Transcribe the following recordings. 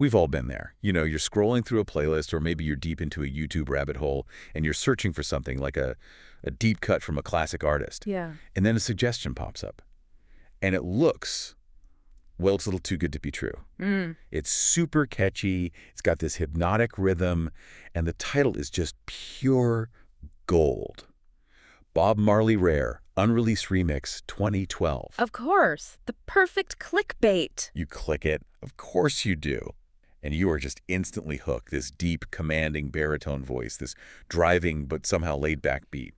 We've all been there. You know, you're scrolling through a playlist, or maybe you're deep into a YouTube rabbit hole, and you're searching for something like a deep cut from a classic artist. Yeah. And then a suggestion pops up. And it looks, well, it's a little too good to be true. It's super catchy, it's got this hypnotic rhythm, and the title is just pure gold. Bob Marley Rare, Unreleased Remix 2012. Of course. The perfect clickbait. You click it, of course you do. And you are just instantly hooked, this deep, commanding baritone voice, this driving but somehow laid-back beat.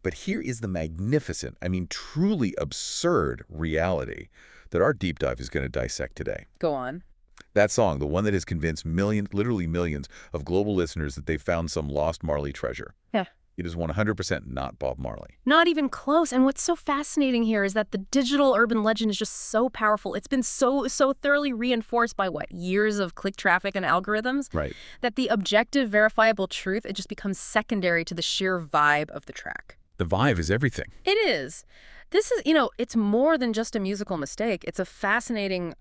But here is the magnificent, I mean truly absurd reality that our deep dive is going to dissect today. Go on. That song, the one that has convinced millions, literally millions, of global listeners that they found some lost Marley treasure. Yeah. It is 100% not Bob Marley. Not even close. And what's so fascinating here is that the digital urban legend is just so powerful. It's been so thoroughly reinforced by, years of click traffic and algorithms? Right. That the objective, verifiable truth, it just becomes secondary to the sheer vibe of the track. The vibe is everything. It is. This is, it's more than just a musical mistake. It's a fascinating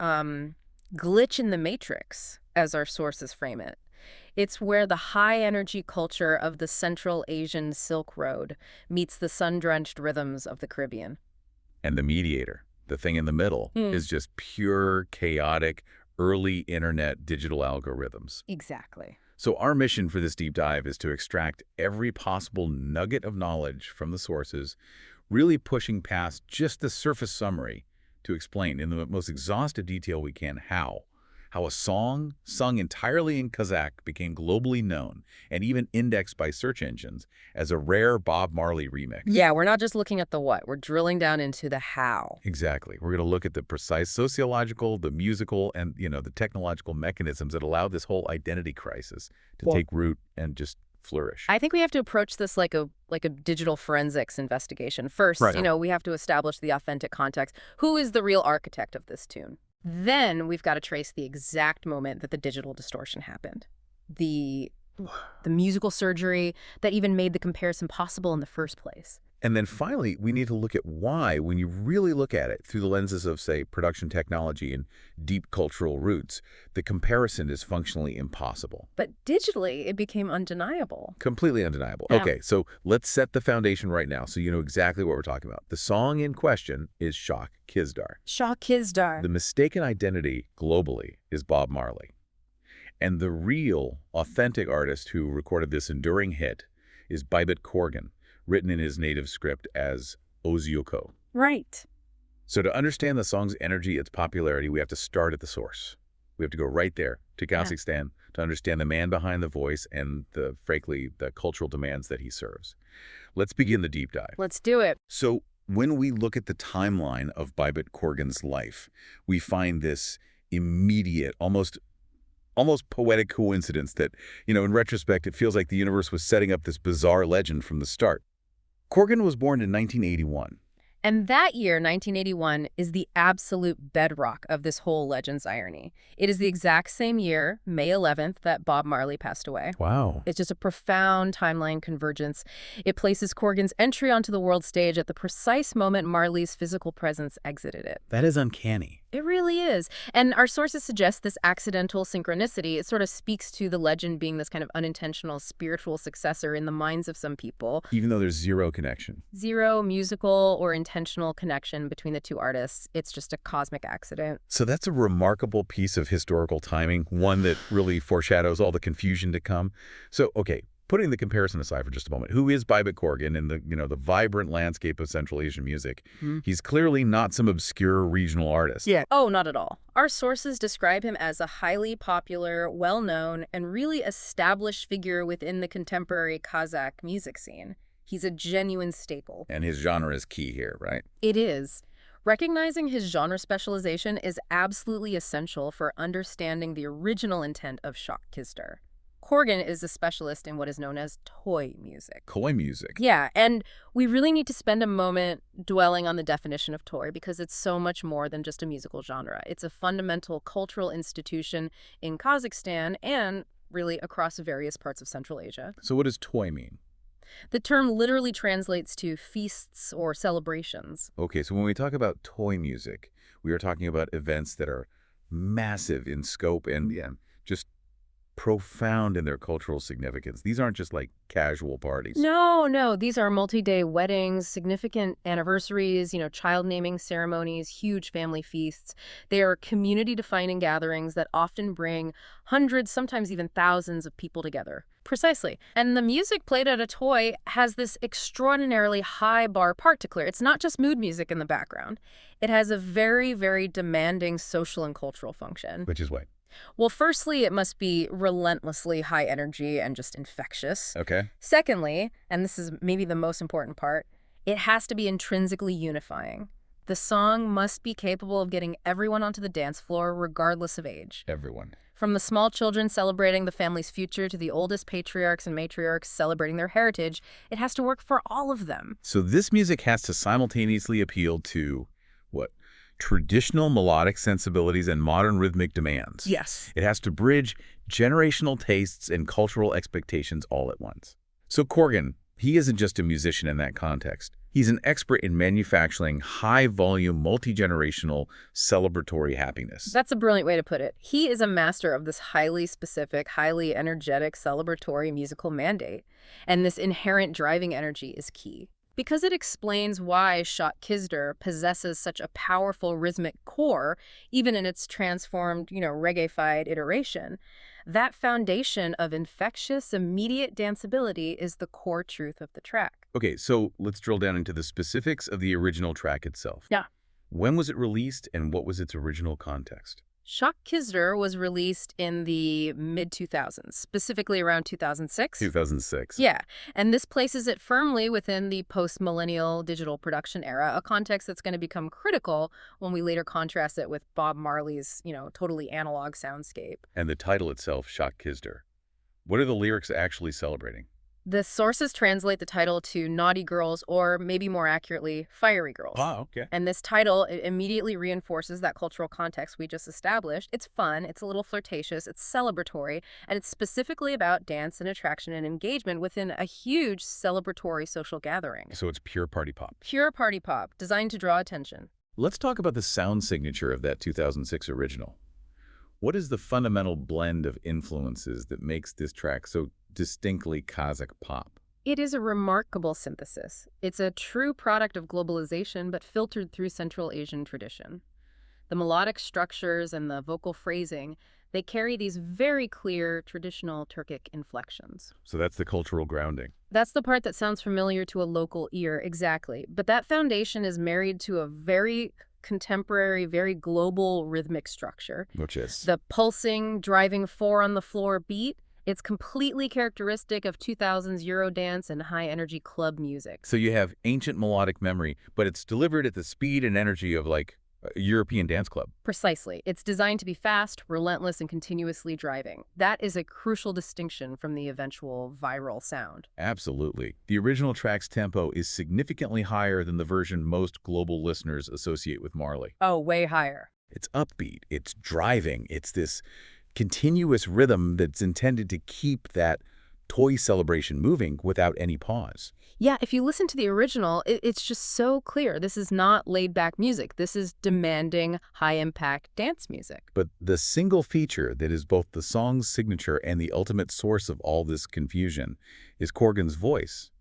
glitch in the matrix, as our sources frame it. It's where the high-energy culture of the Central Asian Silk Road meets the sun-drenched rhythms of the Caribbean. And the mediator, the thing in the middle, is just pure, chaotic, early internet digital algorithms. Exactly. So our mission for this deep dive is to extract every possible nugget of knowledge from the sources, really pushing past just the surface summary to explain in the most exhaustive detail we can how a song sung entirely in Kazakh became globally known and even indexed by search engines as a rare Bob Marley remix. Yeah, we're not just looking at the what, we're drilling down into the how. Exactly. We're going to look at the precise sociological, the musical, and the technological mechanisms that allow this whole identity crisis to take root and just flourish. I think we have to approach this like a digital forensics investigation. First, we have to establish the authentic context. Who is the real architect of this tune? Then we've got to trace the exact moment that the digital distortion happened. The musical surgery that even made the comparison possible in the first place. And then finally, we need to look at why, when you really look at it through the lenses of, say, production technology and deep cultural roots, the comparison is functionally impossible. But digitally, it became undeniable. Completely undeniable. Yeah. Okay, so let's set the foundation right now so you know exactly what we're talking about. The song in question is Shok Kyzdar. Shok Kyzdar. The mistaken identity globally is Bob Marley. And the real, authentic artist who recorded this enduring hit is Beibit Korgan, written in his native script as Audiobook. Right. So to understand the song's energy, its popularity, we have to start at the source. We have to go right there to Kazakhstan to understand the man behind the voice and, frankly, the cultural demands that he serves. Let's begin the deep dive. Let's do it. So when we look at the timeline of Beibit Korgan's life, we find this immediate, almost poetic coincidence that, in retrospect, it feels like the universe was setting up this bizarre legend from the start. Korgan was born in 1981. And that year, 1981, is the absolute bedrock of this whole legend's irony. It is the exact same year, May 11th, that Bob Marley passed away. Wow. It's just a profound timeline convergence. It places Korgan's entry onto the world stage at the precise moment Marley's physical presence exited it. That is uncanny. It really is. And our sources suggest this accidental synchronicity. It sort of speaks to the legend being this kind of unintentional spiritual successor in the minds of some people. Even though there's zero connection. Zero musical or intentional connection between the two artists. It's just a cosmic accident. So that's a remarkable piece of historical timing, one that really foreshadows all the confusion to come. So, okay, putting the comparison aside for just a moment, who is Beibit Korgan in the vibrant landscape of Central Asian music? He's clearly not some obscure regional artist. Yeah. Oh, not at all. Our sources describe him as a highly popular, well-known, and really established figure within the contemporary Kazakh music scene. He's a genuine staple. And his genre is key here, right? It is. Recognizing his genre specialization is absolutely essential for understanding the original intent of Shok Kyzdar. Korgan is a specialist in what is known as toy music. Toy music? Yeah, and we really need to spend a moment dwelling on the definition of toy because it's so much more than just a musical genre. It's a fundamental cultural institution in Kazakhstan and really across various parts of Central Asia. So what does toy mean? The term literally translates to feasts or celebrations. Okay, so when we talk about toy music, we are talking about events that are massive in scope and just profound in their cultural significance. These aren't just like casual parties. No, no. These are multi-day weddings, significant anniversaries, child naming ceremonies, huge family feasts. They are community-defining gatherings that often bring hundreds, sometimes even thousands of people together. Precisely. And the music played at a toy has this extraordinarily high bar part to clear. It's not just mood music in the background. It has a very, very demanding social and cultural function. Which is what? Well, firstly, it must be relentlessly high energy and just infectious. Okay. Secondly, and this is maybe the most important part, it has to be intrinsically unifying. The song must be capable of getting everyone onto the dance floor, regardless of age. Everyone. From the small children celebrating the family's future to the oldest patriarchs and matriarchs celebrating their heritage, it has to work for all of them. So this music has to simultaneously appeal to, what? Traditional melodic sensibilities and modern rhythmic demands. Yes. It has to bridge generational tastes and cultural expectations all at once. So Korgan, he isn't just a musician in that context. He's an expert in manufacturing high-volume, multi-generational celebratory happiness. That's a brilliant way to put it. He is a master of this highly specific, highly energetic, celebratory musical mandate. And this inherent driving energy is key. Because it explains why Shok Kyzdar possesses such a powerful rhythmic core, even in its transformed, reggae-fied iteration. That foundation of infectious, immediate danceability is the core truth of the track. Okay, so let's drill down into the specifics of the original track itself. Yeah. When was it released and what was its original context? Shok Kyzdar was released in the mid-2000s, specifically around 2006. 2006. Yeah, and this places it firmly within the post-millennial digital production era, a context that's going to become critical when we later contrast it with Bob Marley's, totally analog soundscape. And the title itself, Shok Kyzdar. What are the lyrics actually celebrating? The sources translate the title to Naughty Girls, or maybe more accurately, Fiery Girls. Oh, okay. And this title, it immediately reinforces that cultural context we just established. It's fun, it's a little flirtatious, it's celebratory, and it's specifically about dance and attraction and engagement within a huge celebratory social gathering. So it's pure party pop. Pure party pop, designed to draw attention. Let's talk about the sound signature of that 2006 original. What is the fundamental blend of influences that makes this track so distinctly Kazakh pop? It is a remarkable synthesis. It's a true product of globalization, but filtered through Central Asian tradition. The melodic structures and the vocal phrasing, they carry these very clear traditional Turkic inflections. So that's the cultural grounding. That's the part that sounds familiar to a local ear, exactly. But that foundation is married to a very contemporary, very global rhythmic structure. Which is? The pulsing, driving four-on-the-floor beat. It's completely characteristic of 2000s Eurodance and high-energy club music. So you have ancient melodic memory, but it's delivered at the speed and energy of, like, a European dance club. Precisely. It's designed to be fast, relentless, and continuously driving. That is a crucial distinction from the eventual viral sound. Absolutely. The original track's tempo is significantly higher than the version most global listeners associate with Marley. Oh, way higher. It's upbeat, it's driving, it's this continuous rhythm that's intended to keep that toy celebration moving without any pause. Yeah, if you listen to the original, it's just so clear. This is not laid-back music. This is demanding, high-impact dance music. But the single feature that is both the song's signature and the ultimate source of all this confusion is Korgan's voice.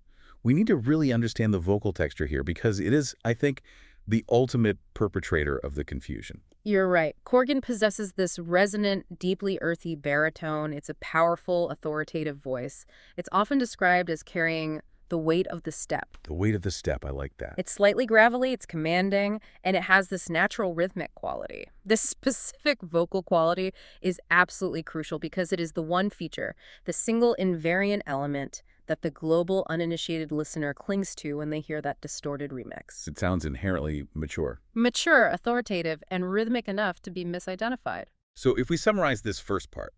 We need to really understand the vocal texture here because it is, I think, the ultimate perpetrator of the confusion. You're right. Korgan possesses this resonant, deeply earthy baritone. It's a powerful, authoritative voice. It's often described as carrying the weight of the step. The weight of the step, I like that. It's slightly gravelly, it's commanding, and it has this natural rhythmic quality. This specific vocal quality is absolutely crucial because it is the one feature, the single invariant element that the global uninitiated listener clings to when they hear that distorted remix. It sounds inherently mature. Mature, authoritative, and rhythmic enough to be misidentified. So if we summarize this first part,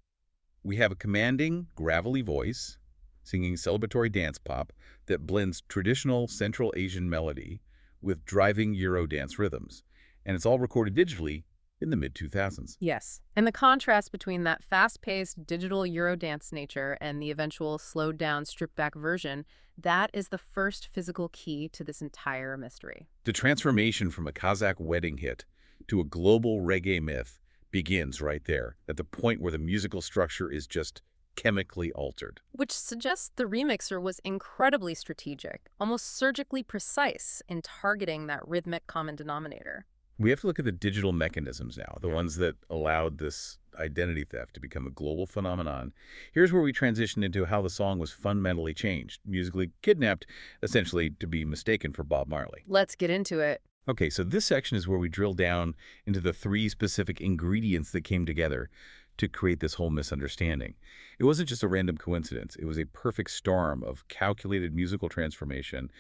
we have a commanding, gravelly voice singing celebratory dance pop that blends traditional Central Asian melody with driving Eurodance rhythms. And it's all recorded digitally in the mid-2000s. Yes. And the contrast between that fast-paced digital Eurodance nature and the eventual slowed-down, stripped-back version, that is the first physical key to this entire mystery. The transformation from a Kazakh wedding hit to a global reggae myth begins right there, at the point where the musical structure is just chemically altered. Which suggests the remixer was incredibly strategic, almost surgically precise in targeting that rhythmic common denominator. We have to look at the digital mechanisms now, the ones that allowed this identity theft to become a global phenomenon. Here's where we transition into how the song was fundamentally changed, musically kidnapped, essentially to be mistaken for Bob Marley. Let's get into it. Okay, so this section is where we drill down into the 3 specific ingredients that came together to create this whole misunderstanding. It wasn't just a random coincidence. It was a perfect storm of calculated musical transformation,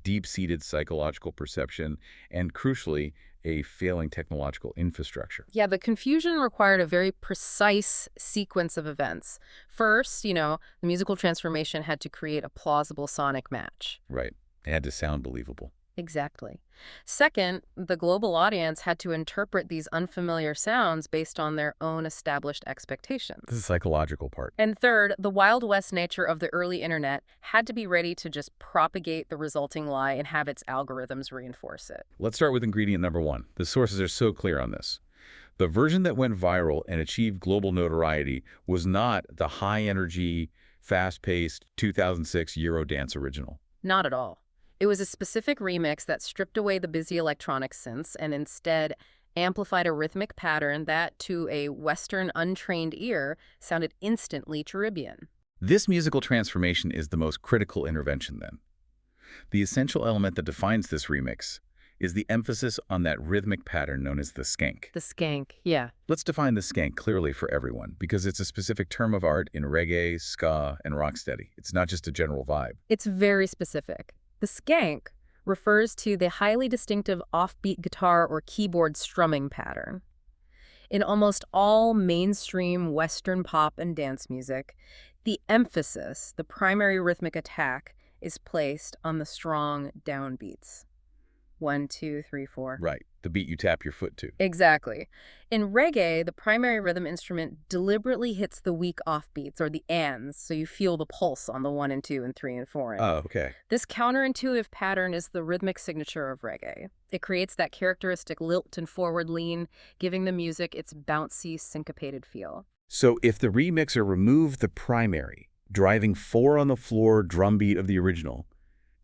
deep-seated psychological perception, and crucially, a failing technological infrastructure. Yeah, the confusion required a very precise sequence of events. First, the musical transformation had to create a plausible sonic match. Right. It had to sound believable. Exactly. Second, the global audience had to interpret these unfamiliar sounds based on their own established expectations. This is the psychological part. And third, the Wild West nature of the early internet had to be ready to just propagate the resulting lie and have its algorithms reinforce it. Let's start with ingredient number 1. The sources are so clear on this. The version that went viral and achieved global notoriety was not the high-energy, fast-paced 2006 Eurodance original. Not at all. It was a specific remix that stripped away the busy electronic synths and instead amplified a rhythmic pattern that, to a Western untrained ear, sounded instantly Caribbean. This musical transformation is the most critical intervention then. The essential element that defines this remix is the emphasis on that rhythmic pattern known as the skank. The skank, yeah. Let's define the skank clearly for everyone, because it's a specific term of art in reggae, ska, and rocksteady. It's not just a general vibe. It's very specific. The skank refers to the highly distinctive offbeat guitar or keyboard strumming pattern. In almost all mainstream Western pop and dance music, the emphasis, the primary rhythmic attack, is placed on the strong downbeats. 1, 2, 3, 4. Right, the beat you tap your foot to. Exactly. In reggae, the primary rhythm instrument deliberately hits the weak offbeats, or the ands, so you feel the pulse on the 1 and 2 and 3 and 4. Oh, okay. This counterintuitive pattern is the rhythmic signature of reggae. It creates that characteristic lilt and forward lean, giving the music its bouncy, syncopated feel. So if the remixer removed the primary, driving 4-on-the-floor drum beat of the original,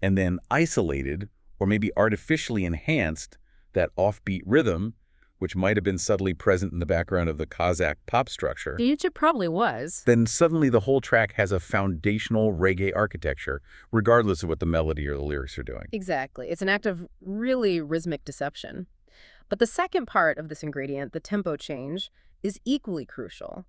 and then isolated or maybe artificially enhanced that offbeat rhythm, which might have been subtly present in the background of the Kazakh pop structure, It probably was. then suddenly the whole track has a foundational reggae architecture, regardless of what the melody or the lyrics are doing. Exactly. It's an act of really rhythmic deception. But the second part of this ingredient, the tempo change, is equally crucial.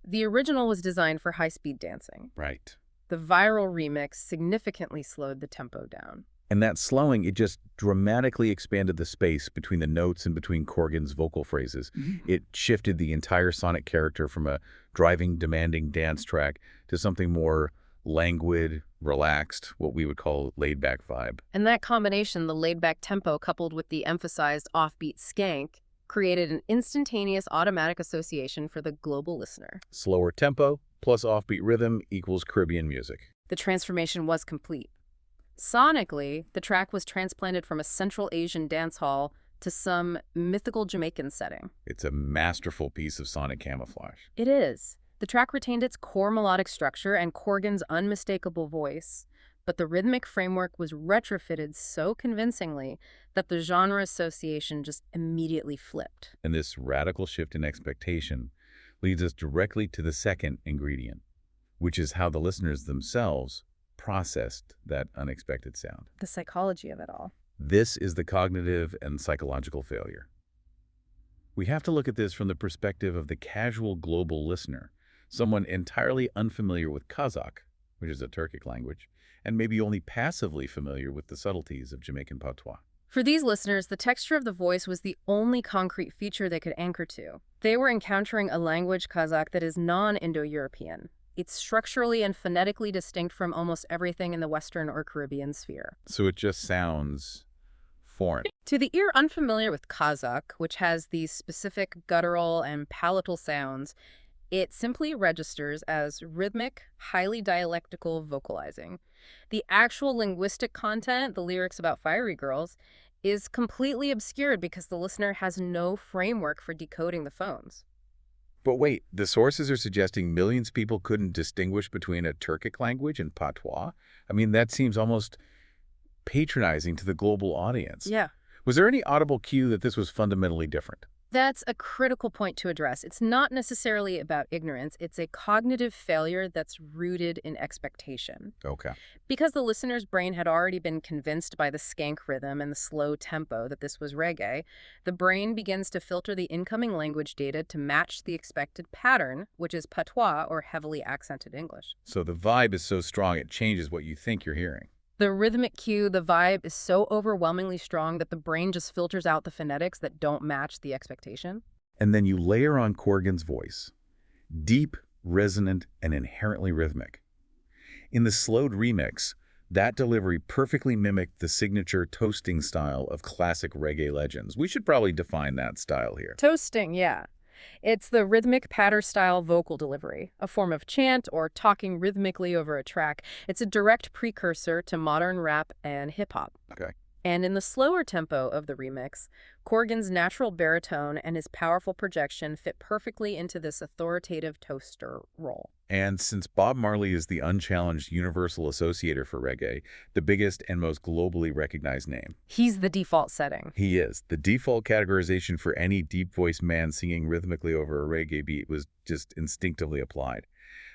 The original was designed for high-speed dancing. Right. The viral remix significantly slowed the tempo down. And that slowing, it just dramatically expanded the space between the notes and between Korgan's vocal phrases. It shifted the entire sonic character from a driving, demanding dance track to something more languid, relaxed, what we would call laid-back vibe. And that combination, the laid-back tempo coupled with the emphasized offbeat skank, created an instantaneous automatic association for the global listener. Slower tempo plus offbeat rhythm equals Caribbean music. The transformation was complete. Sonically, the track was transplanted from a Central Asian dance hall to some mythical Jamaican setting. It's a masterful piece of sonic camouflage. It is. The track retained its core melodic structure and Korgan's unmistakable voice, but the rhythmic framework was retrofitted so convincingly that the genre association just immediately flipped. And this radical shift in expectation leads us directly to the second ingredient, which is how the listeners themselves processed that unexpected sound. The psychology of it all. This is the cognitive and psychological failure. We have to look at this from the perspective of the casual global listener, someone entirely unfamiliar with Kazakh, which is a Turkic language, and maybe only passively familiar with the subtleties of Jamaican patois. For these listeners, the texture of the voice was the only concrete feature they could anchor to. They were encountering a language Kazakh that is non-Indo-European. It's structurally and phonetically distinct from almost everything in the Western or Caribbean sphere. So it just sounds foreign. To the ear unfamiliar with Kazakh, which has these specific guttural and palatal sounds, it simply registers as rhythmic, highly dialectical vocalizing. The actual linguistic content, the lyrics about fiery girls, is completely obscured because the listener has no framework for decoding the phones. But wait, the sources are suggesting millions of people couldn't distinguish between a Turkic language and patois? I mean, that seems almost patronizing to the global audience. Yeah. Was there any audible cue that this was fundamentally different? That's a critical point to address. It's not necessarily about ignorance. It's a cognitive failure that's rooted in expectation. Okay. Because the listener's brain had already been convinced by the skank rhythm and the slow tempo that this was reggae, the brain begins to filter the incoming language data to match the expected pattern, which is patois or heavily accented English. So the vibe is so strong it changes what you think you're hearing. The rhythmic cue, the vibe, is so overwhelmingly strong that the brain just filters out the phonetics that don't match the expectation. And then you layer on Korgan's voice. Deep, resonant, and inherently rhythmic. In the slowed remix, that delivery perfectly mimicked the signature toasting style of classic reggae legends. We should probably define that style here. Toasting, yeah. It's the rhythmic patter-style vocal delivery, a form of chant or talking rhythmically over a track. It's a direct precursor to modern rap and hip-hop. Okay. And in the slower tempo of the remix, Korgan's natural baritone and his powerful projection fit perfectly into this authoritative toaster role. And since Bob Marley is the unchallenged universal associator for reggae, the biggest and most globally recognized name. He's the default setting. He is. The default categorization for any deep-voiced man singing rhythmically over a reggae beat was just instinctively applied.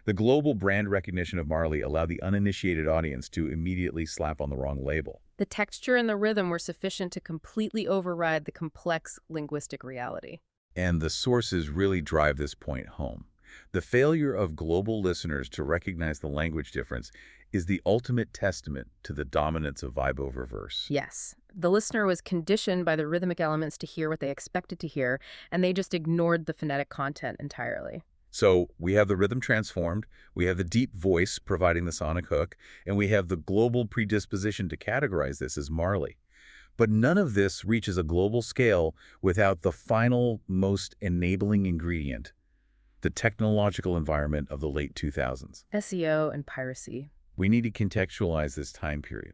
The global brand recognition of Marley allowed the uninitiated audience to immediately slap on the wrong label. The texture and the rhythm were sufficient to completely override the complex linguistic reality. And the sources really drive this point home. The failure of global listeners to recognize the language difference is the ultimate testament to the dominance of vibe over verse. Yes. The listener was conditioned by the rhythmic elements to hear what they expected to hear, and they just ignored the phonetic content entirely. So we have the rhythm transformed, we have the deep voice providing the sonic hook, and we have the global predisposition to categorize this as Marley. But none of this reaches a global scale without the final, most enabling ingredient, the technological environment of the late 2000s. SEO and piracy. We need to contextualize this time period.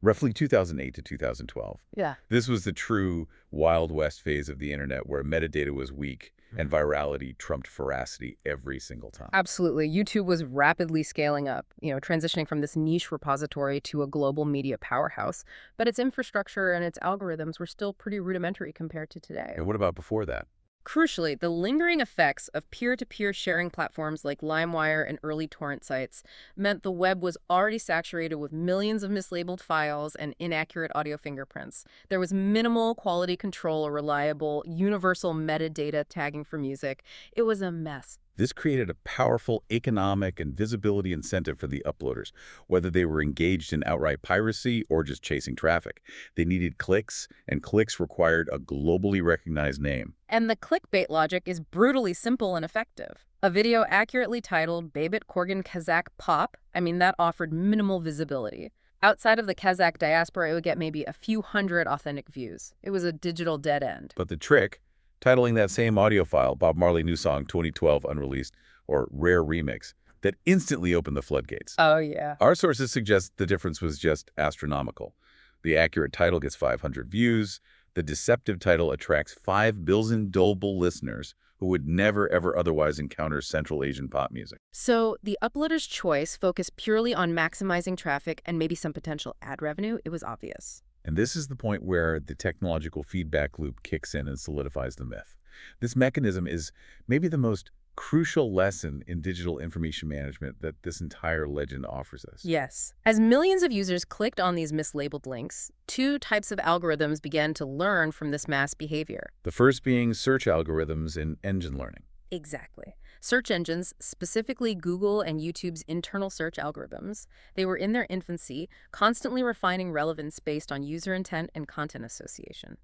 Roughly 2008 to 2012. Yeah. This was the true Wild West phase of the internet where metadata was weak and virality trumped veracity every single time. Absolutely. YouTube was rapidly scaling up, transitioning from this niche repository to a global media powerhouse. But its infrastructure and its algorithms were still pretty rudimentary compared to today. And what about before that? Crucially, the lingering effects of peer-to-peer sharing platforms like LimeWire and early torrent sites meant the web was already saturated with millions of mislabeled files and inaccurate audio fingerprints. There was minimal quality control or reliable, universal metadata tagging for music. It was a mess. This created a powerful economic and visibility incentive for the uploaders, whether they were engaged in outright piracy or just chasing traffic. They needed clicks, and clicks required a globally recognized name. And the clickbait logic is brutally simple and effective. A video accurately titled Beibit Korgan Kazakh Pop, that offered minimal visibility. Outside of the Kazakh diaspora, it would get maybe a few hundred authentic views. It was a digital dead end. But the trick, titling that same audio file, Bob Marley New Song 2012 Unreleased, or Rare Remix, that instantly opened the floodgates. Oh, yeah. Our sources suggest the difference was just astronomical. The accurate title gets 500 views. The deceptive title attracts 5 billion global listeners who would never, ever otherwise encounter Central Asian pop music. So the uploader's choice focused purely on maximizing traffic and maybe some potential ad revenue. It was obvious. And this is the point where the technological feedback loop kicks in and solidifies the myth. This mechanism is maybe the most crucial lesson in digital information management that this entire legend offers us. Yes. As millions of users clicked on these mislabeled links, 2 types of algorithms began to learn from this mass behavior. The first being search algorithms and engine learning. Exactly. Search engines, specifically Google and YouTube's internal search algorithms, they were in their infancy, constantly refining relevance based on user intent and content association.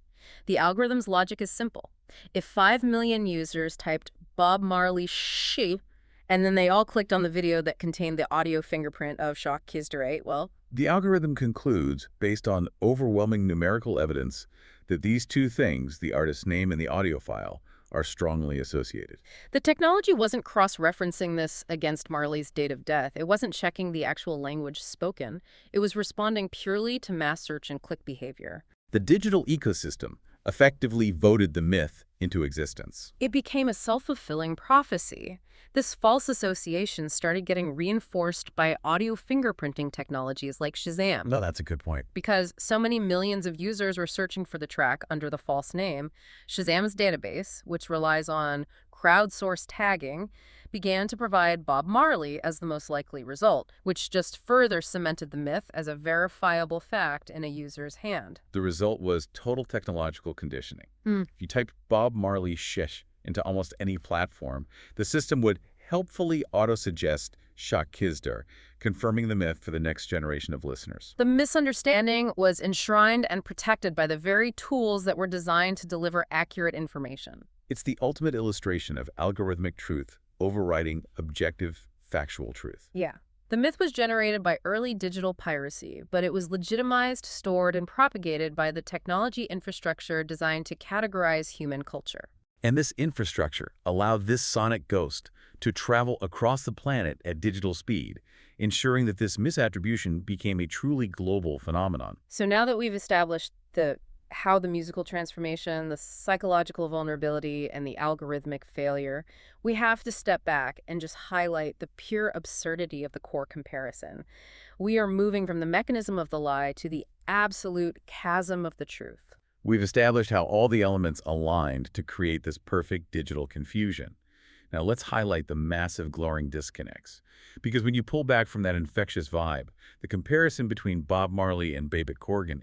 The algorithm's logic is simple. If 5 million users typed Bob Marley she, and then they all clicked on the video that contained the audio fingerprint of Shok Kyzdar, well, the algorithm concludes, based on overwhelming numerical evidence, that these 2 things, the artist's name and the audio file, are strongly associated. The technology wasn't cross-referencing this against Marley's date of death. It wasn't checking the actual language spoken. It was responding purely to mass search and click behavior. The digital ecosystem, effectively voted the myth into existence. It became a self-fulfilling prophecy. This false association started getting reinforced by audio fingerprinting technologies like Shazam. No, that's a good point. Because so many millions of users were searching for the track under the false name, Shazam's database, which relies on crowdsourced tagging, began to provide Bob Marley as the most likely result, which just further cemented the myth as a verifiable fact in a user's hand. The result was total technological conditioning. If you typed Bob Marley shish into almost any platform, the system would helpfully auto-suggest Shok Kyzdar, confirming the myth for the next generation of listeners. The misunderstanding was enshrined and protected by the very tools that were designed to deliver accurate information. It's the ultimate illustration of algorithmic truth overriding objective, factual truth. Yeah. The myth was generated by early digital piracy, but it was legitimized, stored, and propagated by the technology infrastructure designed to categorize human culture. And this infrastructure allowed this sonic ghost to travel across the planet at digital speed, ensuring that this misattribution became a truly global phenomenon. So now that we've established how the musical transformation, the psychological vulnerability, and the algorithmic failure, we have to step back and just highlight the pure absurdity of the core comparison. We are moving from the mechanism of the lie to the absolute chasm of the truth. We've established how all the elements aligned to create this perfect digital confusion. Now let's highlight the massive glaring disconnects. Because when you pull back from that infectious vibe, the comparison between Bob Marley and Beibit Korgan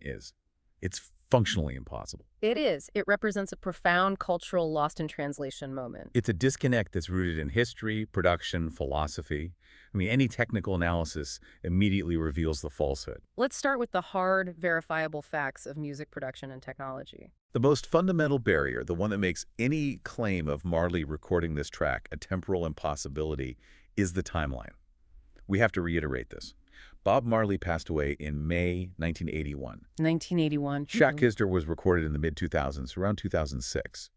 it's functionally impossible. It is. It represents a profound cultural lost in translation moment. It's a disconnect that's rooted in history, production, philosophy. I mean, any technical analysis immediately reveals the falsehood. Let's start with the hard, verifiable facts of music production and technology. The most fundamental barrier, the one that makes any claim of Marley recording this track a temporal impossibility, is the timeline. We have to reiterate this. Bob Marley passed away in May 1981. 1981. Shok Kyzdar was recorded in the mid-2000s, around 2006.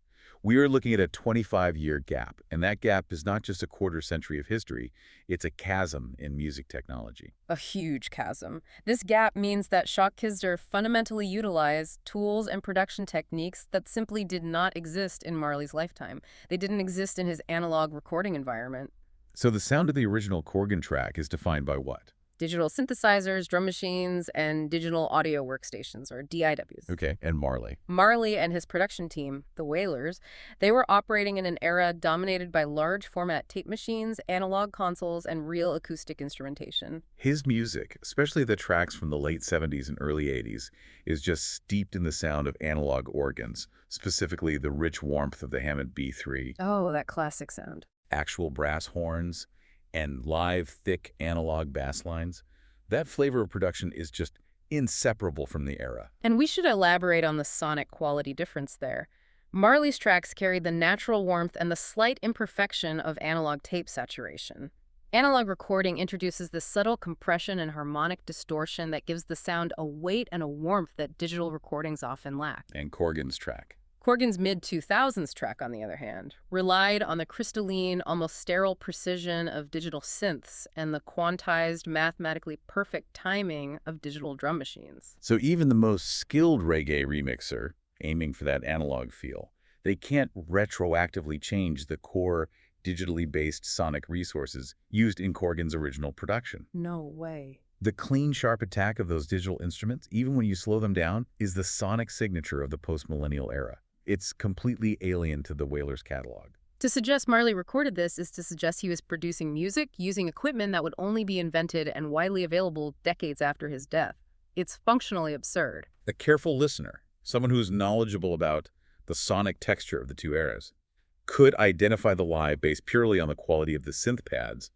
We are looking at a 25-year gap, and that gap is not just a quarter century of history, it's a chasm in music technology. A huge chasm. This gap means that Shok Kyzdar fundamentally utilized tools and production techniques that simply did not exist in Marley's lifetime. They didn't exist in his analog recording environment. So the sound of the original Korgan track is defined by what? Digital synthesizers, drum machines, and digital audio workstations, or DIWs. Okay, and Marley. Marley and his production team, the Wailers, they were operating in an era dominated by large format tape machines, analog consoles, and real acoustic instrumentation. His music, especially the tracks from the late 70s and early 80s, is just steeped in the sound of analog organs, specifically the rich warmth of the Hammond B3. Oh, that classic sound. Actual brass horns, and live, thick analog bass lines. That flavor of production is just inseparable from the era. And we should elaborate on the sonic quality difference there. Marley's tracks carried the natural warmth and the slight imperfection of analog tape saturation. Analog recording introduces the subtle compression and harmonic distortion that gives the sound a weight and a warmth that digital recordings often lack. And Korgan's track. Korgan's mid-2000s track, on the other hand, relied on the crystalline, almost sterile precision of digital synths and the quantized, mathematically perfect timing of digital drum machines. So even the most skilled reggae remixer, aiming for that analog feel, they can't retroactively change the core digitally based sonic resources used in Korgan's original production. No way. The clean, sharp attack of those digital instruments, even when you slow them down, is the sonic signature of the post-millennial era. It's completely alien to the Wailers' catalog. To suggest Marley recorded this is to suggest he was producing music using equipment that would only be invented and widely available decades after his death. It's functionally absurd. A careful listener, someone who's knowledgeable about the sonic texture of the two eras, could identify the lie based purely on the quality of the synth pads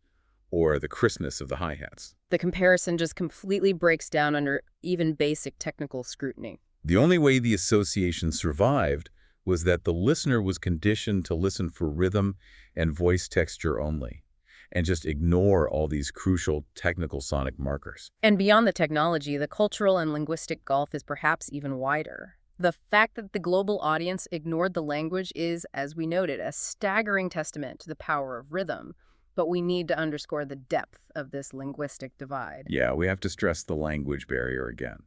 or the crispness of the hi-hats. The comparison just completely breaks down under even basic technical scrutiny. The only way the association survived was that the listener was conditioned to listen for rhythm and voice texture only, and just ignore all these crucial technical sonic markers. And beyond the technology, the cultural and linguistic gulf is perhaps even wider. The fact that the global audience ignored the language is, as we noted, a staggering testament to the power of rhythm. But we need to underscore the depth of this linguistic divide. Yeah, we have to stress the language barrier again.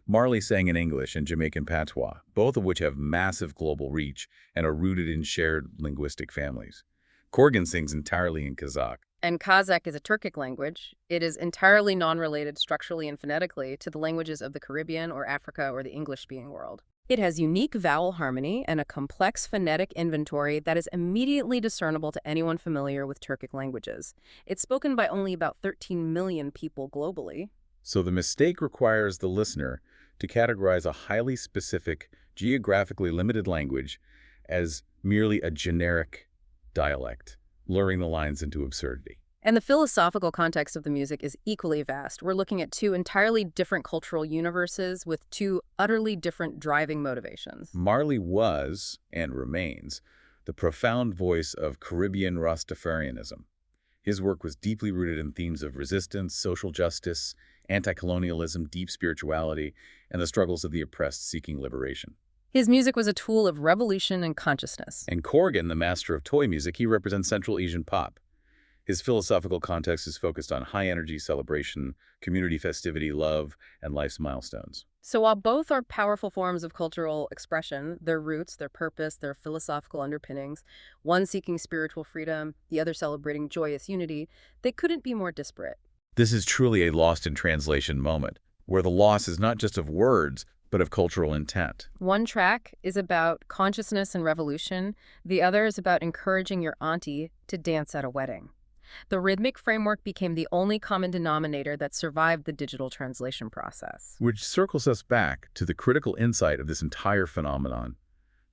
Marley sang in English and Jamaican patois, both of which have massive global reach and are rooted in shared linguistic families. Korgan sings entirely in Kazakh. And Kazakh is a Turkic language. It is entirely non-related structurally and phonetically to the languages of the Caribbean or Africa or the English-speaking world. It has unique vowel harmony and a complex phonetic inventory that is immediately discernible to anyone familiar with Turkic languages. It's spoken by only about 13 million people globally. So the mistake requires the listener to categorize a highly specific, geographically limited language as merely a generic dialect, luring the lines into absurdity. And the philosophical context of the music is equally vast. We're looking at two entirely different cultural universes with two utterly different driving motivations. Marley was, and remains, the profound voice of Caribbean Rastafarianism. His work was deeply rooted in themes of resistance, social justice, anti-colonialism, deep spirituality, and the struggles of the oppressed seeking liberation. His music was a tool of revolution and consciousness. And Korgan, the master of toy music, he represents Central Asian pop. His philosophical context is focused on high-energy celebration, community festivity, love, and life's milestones. So while both are powerful forms of cultural expression, their roots, their purpose, their philosophical underpinnings, one seeking spiritual freedom, the other celebrating joyous unity, they couldn't be more disparate. This is truly a lost in translation moment, where the loss is not just of words, but of cultural intent. One track is about consciousness and revolution. The other is about encouraging your auntie to dance at a wedding. The rhythmic framework became the only common denominator that survived the digital translation process. Which circles us back to the critical insight of this entire phenomenon.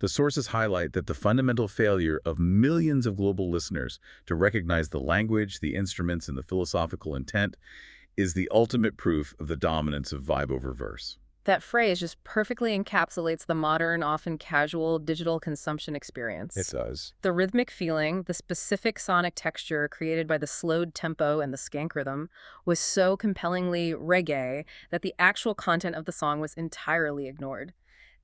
The sources highlight that the fundamental failure of millions of global listeners to recognize the language, the instruments, and the philosophical intent is the ultimate proof of the dominance of vibe over verse. That phrase just perfectly encapsulates the modern, often casual, digital consumption experience. It does. The rhythmic feeling, the specific sonic texture created by the slowed tempo and the skank rhythm was so compellingly reggae that the actual content of the song was entirely ignored.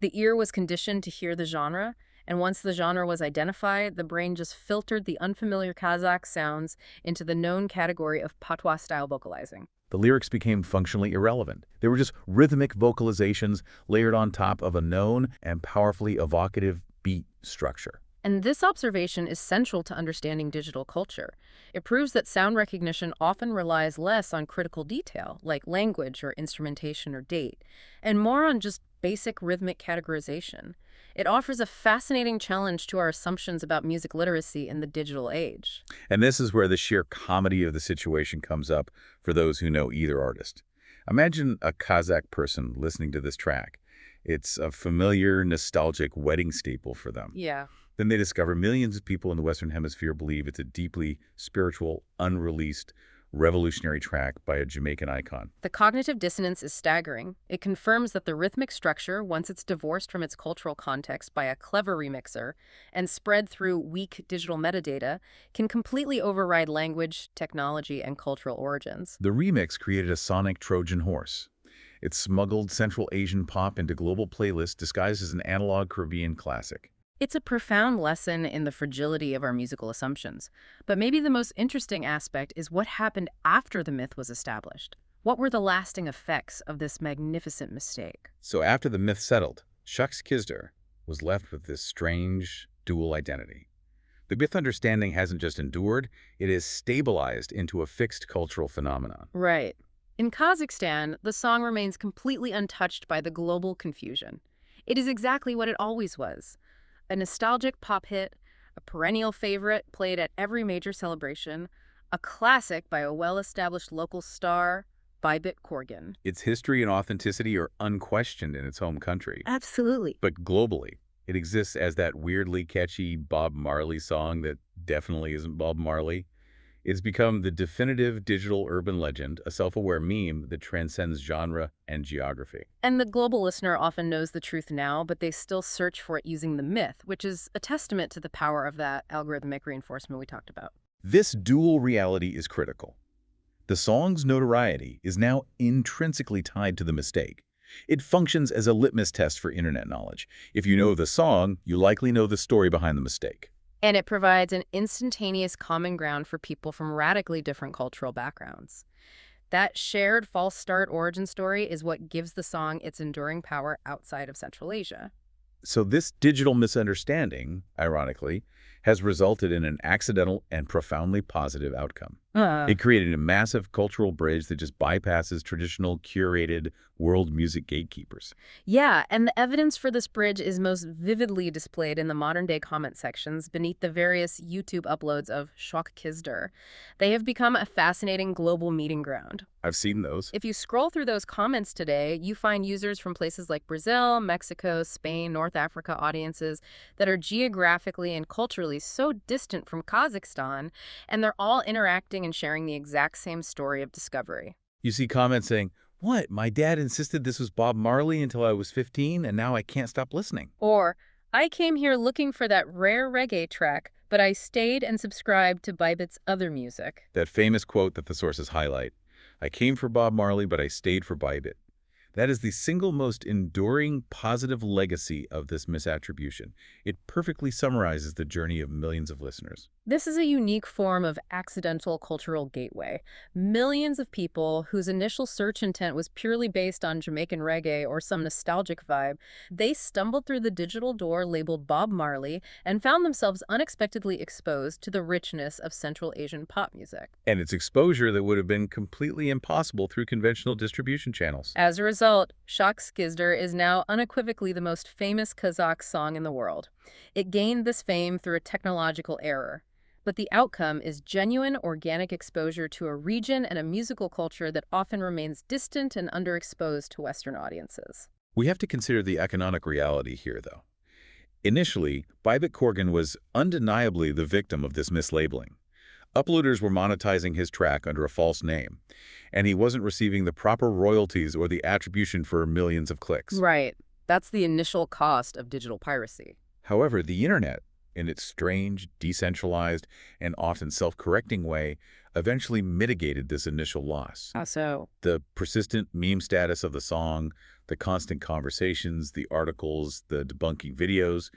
The ear was conditioned to hear the genre, and once the genre was identified, the brain just filtered the unfamiliar Kazakh sounds into the known category of patois-style vocalizing. The lyrics became functionally irrelevant. They were just rhythmic vocalizations layered on top of a known and powerfully evocative beat structure. And this observation is central to understanding digital culture. It proves that sound recognition often relies less on critical detail, like language or instrumentation or date, and more on just basic rhythmic categorization. It offers a fascinating challenge to our assumptions about music literacy in the digital age. And this is where the sheer comedy of the situation comes up for those who know either artist. Imagine a Kazakh person listening to this track. It's a familiar, nostalgic wedding staple for them. Yeah. Then they discover millions of people in the Western Hemisphere believe it's a deeply spiritual, unreleased, revolutionary track by a Jamaican icon. The cognitive dissonance is staggering. It confirms that the rhythmic structure, once it's divorced from its cultural context by a clever remixer and spread through weak digital metadata, can completely override language, technology, and cultural origins. The remix created a sonic Trojan horse. It smuggled Central Asian pop into global playlists disguised as an analog Caribbean classic. It's a profound lesson in the fragility of our musical assumptions. But maybe the most interesting aspect is what happened after the myth was established. What were the lasting effects of this magnificent mistake? So after the myth settled, Shok Kyzdar was left with this strange dual identity. The myth understanding hasn't just endured, it is stabilized into a fixed cultural phenomenon. Right. In Kazakhstan, the song remains completely untouched by the global confusion. It is exactly what it always was. A nostalgic pop hit, a perennial favorite played at every major celebration, a classic by a well-established local star, Beibit Korgan. Its history and authenticity are unquestioned in its home country. Absolutely. But globally, it exists as that weirdly catchy Bob Marley song that definitely isn't Bob Marley. It's become the definitive digital urban legend, a self-aware meme that transcends genre and geography. And the global listener often knows the truth now, but they still search for it using the myth, which is a testament to the power of that algorithmic reinforcement we talked about. This dual reality is critical. The song's notoriety is now intrinsically tied to the mistake. It functions as a litmus test for internet knowledge. If you know the song, you likely know the story behind the mistake. And it provides an instantaneous common ground for people from radically different cultural backgrounds. That shared false start origin story is what gives the song its enduring power outside of Central Asia. So this digital misunderstanding, ironically, has resulted in an accidental and profoundly positive outcome. It created a massive cultural bridge that just bypasses traditional, curated world music gatekeepers. Yeah, and the evidence for this bridge is most vividly displayed in the modern-day comment sections beneath the various YouTube uploads of Shok Kyzdar. They have become a fascinating global meeting ground. I've seen those. If you scroll through those comments today, you find users from places like Brazil, Mexico, Spain, North Africa audiences that are geographically and culturally so distant from Kazakhstan, and they're all interacting and sharing the exact same story of discovery. You see comments saying, "What? My dad insisted this was Bob Marley until I was 15, and now I can't stop listening." Or, I came here looking for that rare reggae track, but I stayed and subscribed to Beibit's other music. That famous quote that the sources highlight, "I came for Bob Marley, but I stayed for Beibit." That is the single most enduring positive legacy of this misattribution. It perfectly summarizes the journey of millions of listeners. This is a unique form of accidental cultural gateway. Millions of people whose initial search intent was purely based on Jamaican reggae or some nostalgic vibe, they stumbled through the digital door labeled Bob Marley and found themselves unexpectedly exposed to the richness of Central Asian pop music. And it's exposure that would have been completely impossible through conventional distribution channels. As a result, Shok Kyzdar is now unequivocally the most famous Kazakh song in the world. It gained this fame through a technological error. But the outcome is genuine, organic exposure to a region and a musical culture that often remains distant and underexposed to Western audiences. We have to consider the economic reality here, though. Initially, Beibit Korgan was undeniably the victim of this mislabeling. Uploaders were monetizing his track under a false name, and he wasn't receiving the proper royalties or the attribution for millions of clicks. Right. That's the initial cost of digital piracy. However, the internet, in its strange, decentralized, and often self-correcting way, eventually mitigated this initial loss. How so? The persistent meme status of the song, the constant conversations, the articles, the debunking videos,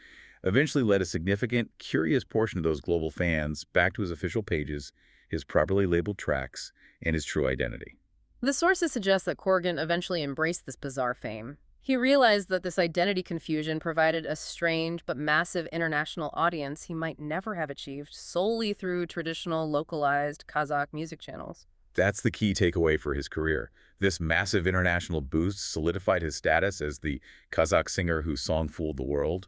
eventually led a significant, curious portion of those global fans back to his official pages, his properly labeled tracks, and his true identity. The sources suggest that Korgan eventually embraced this bizarre fame. He realized that this identity confusion provided a strange but massive international audience he might never have achieved solely through traditional, localized Kazakh music channels. That's the key takeaway for his career. This massive international boost solidified his status as the Kazakh singer whose song fooled the world.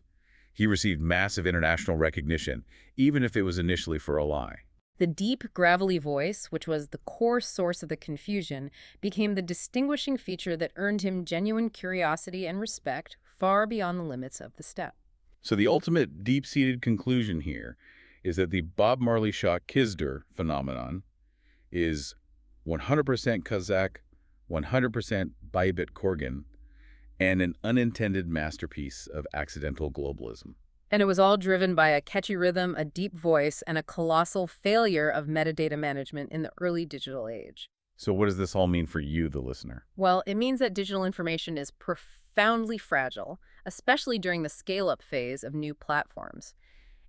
He received massive international recognition, even if it was initially for a lie. The deep, gravelly voice, which was the core source of the confusion, became the distinguishing feature that earned him genuine curiosity and respect far beyond the limits of the steppe. So the ultimate deep-seated conclusion here is that the Bob Marley Shok Kyzdar phenomenon is 100% Kazakh, 100% Beibit Korgan, and an unintended masterpiece of accidental globalism. And it was all driven by a catchy rhythm, a deep voice, and a colossal failure of metadata management in the early digital age. So what does this all mean for you, the listener? Well, it means that digital information is profoundly fragile, especially during the scale-up phase of new platforms.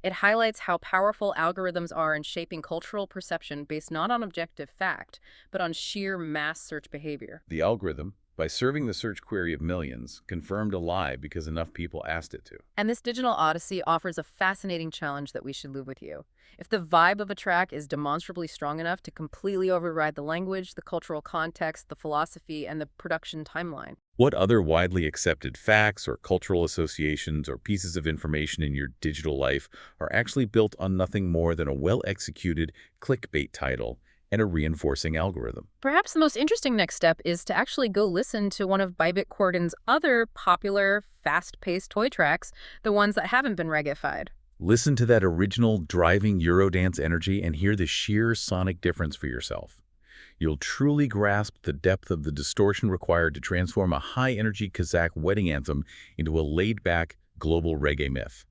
It highlights how powerful algorithms are in shaping cultural perception based not on objective fact, but on sheer mass search behavior. The algorithm, by serving the search query of millions, confirmed a lie because enough people asked it to. And this digital odyssey offers a fascinating challenge that we should leave with you. If the vibe of a track is demonstrably strong enough to completely override the language, the cultural context, the philosophy, and the production timeline. What other widely accepted facts or cultural associations or pieces of information in your digital life are actually built on nothing more than a well-executed clickbait title and a reinforcing algorithm? Perhaps the most interesting next step is to actually go listen to one of Beibit Korgan's other popular, fast-paced toy tracks, the ones that haven't been reggaeified. Listen to that original driving Eurodance energy and hear the sheer sonic difference for yourself. You'll truly grasp the depth of the distortion required to transform a high-energy Kazakh wedding anthem into a laid-back global reggae myth.